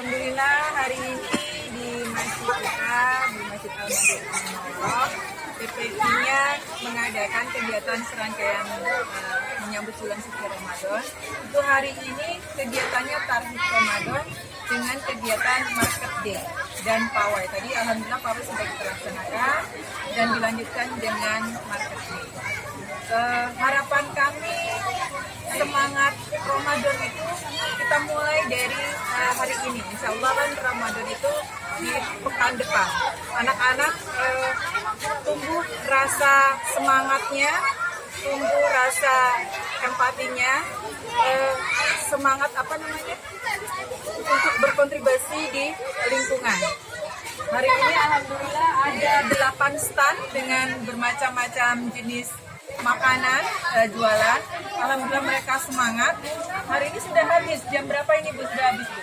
Alhamdulillah hari ini di masjid kita, di Masjid Al-Madinah, TPQ-nya mengadakan kegiatan serangkaian menyambut bulan suci Ramadan. Untuk hari ini kegiatannya Tarhib Ramadan dengan kegiatan Market Day dan pawai. Tadi alhamdulillah pawai sudah kita laksanakan dan dilanjutkan dengan Market Day. Harapan kami semangat Ramadan itu kita mulai dari hari ini. Insya Allah kan Ramadan itu di pekan depan. Anak-anak tumbuh rasa semangatnya, tumbuh rasa empatinya, semangat untuk berkontribusi di lingkungan. Hari ini alhamdulillah ada 8 stand dengan bermacam-macam jenis makanan jualan. Alhamdulillah mereka semangat. Hari ini sudah habis. Jam berapa ini Bu? Sudah habis Bu?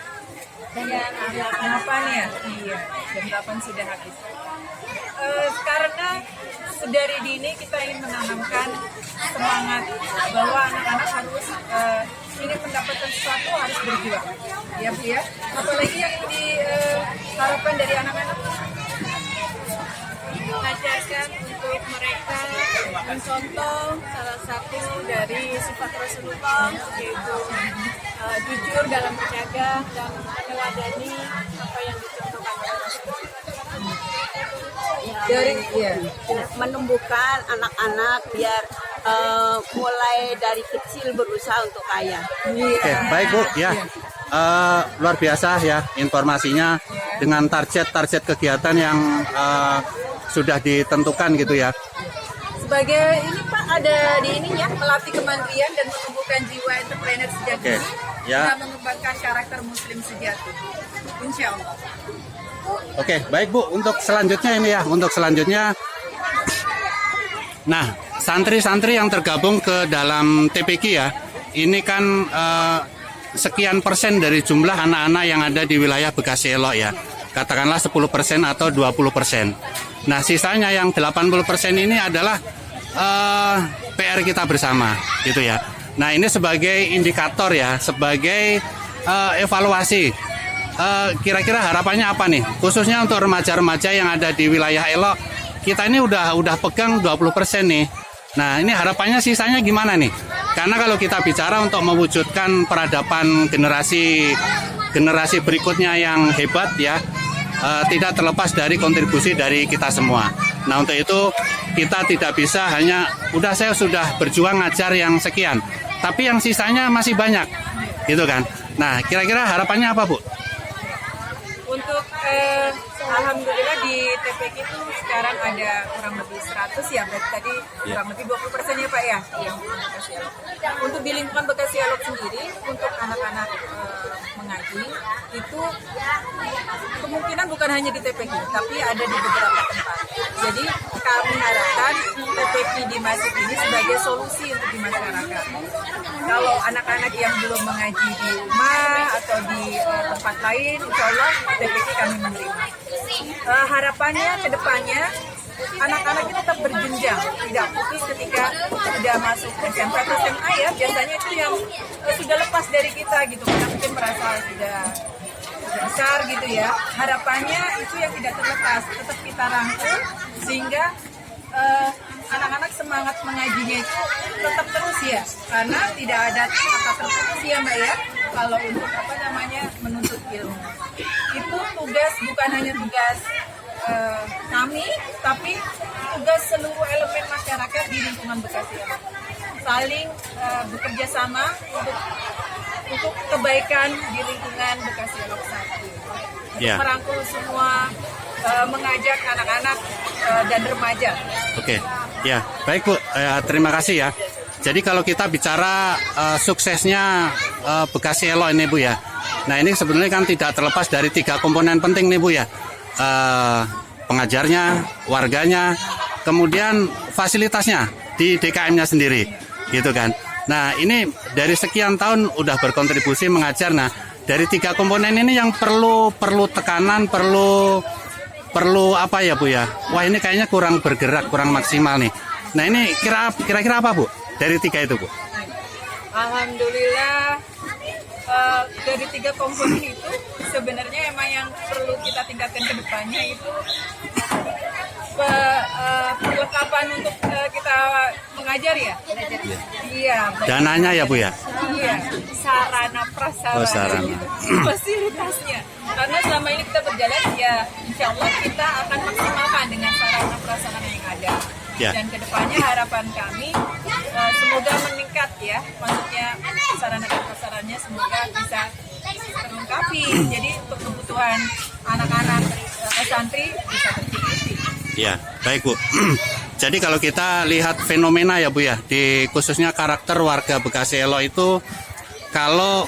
Jam 8 ya? Iya, jam 8 sudah habis. Karena dari dini kita ingin menanamkan semangat bahwa anak-anak harus ingin mendapatkan sesuatu harus berjuang. Ya Bu ya? Apalagi yang diharapkan dari anak-anak mengajarkan untuk mereka mencontoh salah satu dari sifat Rasulullah, yaitu jujur dalam berjaga dan meneladani apa yang dicontohkan oleh Rasulullah. Menumbuhkan anak-anak biar mulai dari kecil berusaha untuk kaya. Oke, baik Bu ya. Luar biasa ya informasinya dengan target kegiatan yang sudah ditentukan gitu ya. Sebagai ini Pak ada di ini ya, melatih kemandirian dan menumbuhkan jiwa entrepreneur sejati. Ya. Dan mengembangkan karakter muslim sejati. Insya Allah. Oke, baik Bu. Untuk selanjutnya ini ya, nah, santri-santri yang tergabung ke dalam TPQ ya, ini kan sekian persen dari jumlah anak-anak yang ada di wilayah Bekasi Elok ya. Katakanlah 10% atau 20%. Nah, sisanya yang 80% ini adalah PR kita bersama, gitu ya. Nah, ini sebagai indikator ya, sebagai evaluasi. Kira-kira harapannya apa nih? Khususnya untuk remaja-remaja yang ada di wilayah Elok, kita ini udah pegang 20% nih. Nah, ini harapannya sisanya gimana nih? Karena kalau kita bicara untuk mewujudkan peradaban generasi berikutnya yang hebat ya, tidak terlepas dari kontribusi dari kita semua. Nah, untuk itu kita tidak bisa hanya saya sudah berjuang ngajar yang sekian, tapi yang sisanya masih banyak, gitu kan? Nah, kira-kira harapannya apa Bu? Untuk alhamdulillah di TPQ itu sekarang ada kurang lebih 100 ya, berarti tadi kurang lebih 20% ya Pak ya. Untuk di lingkungan Bekasi Elok sendiri, untuk anak-anak mengaji itu kemungkinan bukan hanya di TPQ, tapi ada di beberapa tempat. Jadi kami harapkan TPQ di masjid ini sebagai solusi untuk di masyarakat. Kalau anak-anak yang belum mengaji di rumah atau di tempat lain, insya Allah TPQ kami menerima. Harapannya ke depannya anak-anak itu tetap berjenjang, tidak putus ketika sudah masuk SMP atau SMA ya. Biasanya itu yang sudah lepas dari kita gitu, karena mungkin merasa sudah besar gitu ya. Harapannya itu yang tidak terlepas, tetap kita rangkul sehingga anak-anak semangat mengajinya itu tetap terus ya, karena tidak ada kata terputus ya Mbak ya. Kalau untuk menuntut ilmu itu tugas, bukan hanya tugas kami, tapi tugas seluruh elemen masyarakat di lingkungan Bekasi Elok. Saling bekerja sama untuk kebaikan di lingkungan Bekasi Elok satu. Untuk merangkul semua, mengajak anak-anak dan remaja. Oke, ya baik Bu, terima kasih ya. Jadi kalau kita bicara suksesnya Bekasi Elok ini Bu ya, nah ini sebenarnya kan tidak terlepas dari 3 komponen penting nih Bu ya. Pengajarnya, warganya, kemudian fasilitasnya di DKM-nya sendiri, gitu kan. Nah ini dari sekian tahun udah berkontribusi mengajar. Nah dari 3 komponen ini yang perlu tekanan, perlu apa ya Bu ya? Wah ini kayaknya kurang bergerak, kurang maksimal nih. Nah ini kira-kira apa Bu dari 3 itu Bu? Alhamdulillah dari 3 komponen itu sebenarnya emang yang perlu kita tingkatkan ke depannya itu perlengkapan untuk kita mengajar ya. Iya. Dananya ya Bu ya? Iya. Sarana prasarana. Oh, sarana. Fasilitasnya. Karena selama ini kita berjalan ya, insya Allah kita akan maksimalkan dengan sarana prasarana yang ada. Ya. Dan kedepannya harapan kami semoga meningkat ya. Maksudnya sarana dan prasarananya semoga bisa terlengkapi. Jadi untuk kebutuhan anak-anak santri bisa tercukupi. Ya, baik Bu. Jadi kalau kita lihat fenomena ya Bu ya, di khususnya karakter warga Bekasi Elo itu, kalau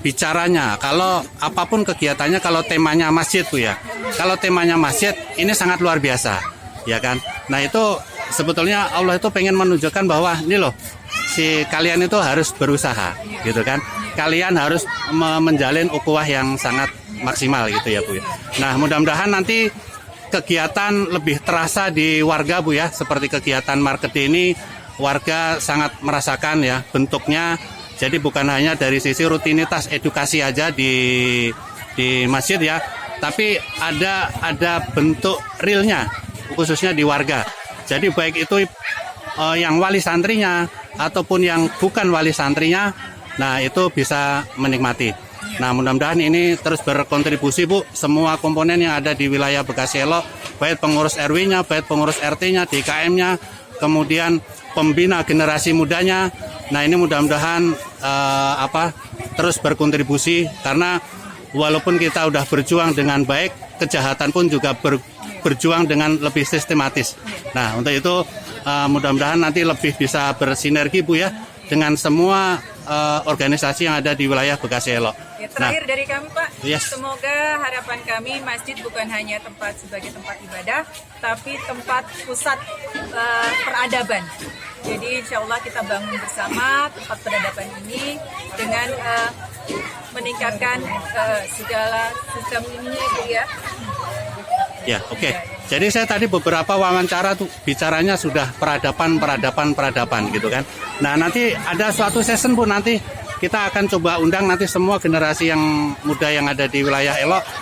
bicaranya, kalau apapun kegiatannya, kalau temanya masjid Bu ya, kalau temanya masjid ini sangat luar biasa, ya kan? Nah itu sebetulnya Allah itu pengen menunjukkan bahwa ini loh, si kalian itu harus berusaha, gitu kan? Kalian harus menjalin ukhuwah yang sangat maksimal gitu ya Bu ya. Nah mudah-mudahan nanti kegiatan lebih terasa di warga Bu ya, seperti kegiatan market ini warga sangat merasakan ya bentuknya. Jadi bukan hanya dari sisi rutinitas edukasi aja di masjid ya, tapi ada bentuk realnya khususnya di warga. Jadi baik itu yang wali santrinya ataupun yang bukan wali santrinya, nah itu bisa menikmati. Nah mudah-mudahan ini terus berkontribusi Bu, semua komponen yang ada di wilayah Bekasi Elo, baik pengurus RW-nya, baik pengurus RT-nya, DKM-nya, kemudian pembina generasi mudanya. Nah ini mudah-mudahan terus berkontribusi, karena walaupun kita udah berjuang dengan baik, kejahatan pun juga berjuang dengan lebih sistematis. Nah untuk itu mudah-mudahan nanti lebih bisa bersinergi Bu ya dengan semua organisasi yang ada di wilayah Bekasi Elo. Ya, terakhir dari kami Pak, Yes. semoga harapan kami masjid bukan hanya tempat sebagai tempat ibadah, tapi tempat pusat peradaban. Jadi insya Allah kita bangun bersama tempat peradaban ini dengan meningkatkan segala sistem ini ya. Ya, oke. Jadi saya tadi beberapa wawancara tuh bicaranya sudah peradaban gitu kan. Nah, nanti ada suatu season Bu, nanti kita akan coba undang nanti semua generasi yang muda yang ada di wilayah Elo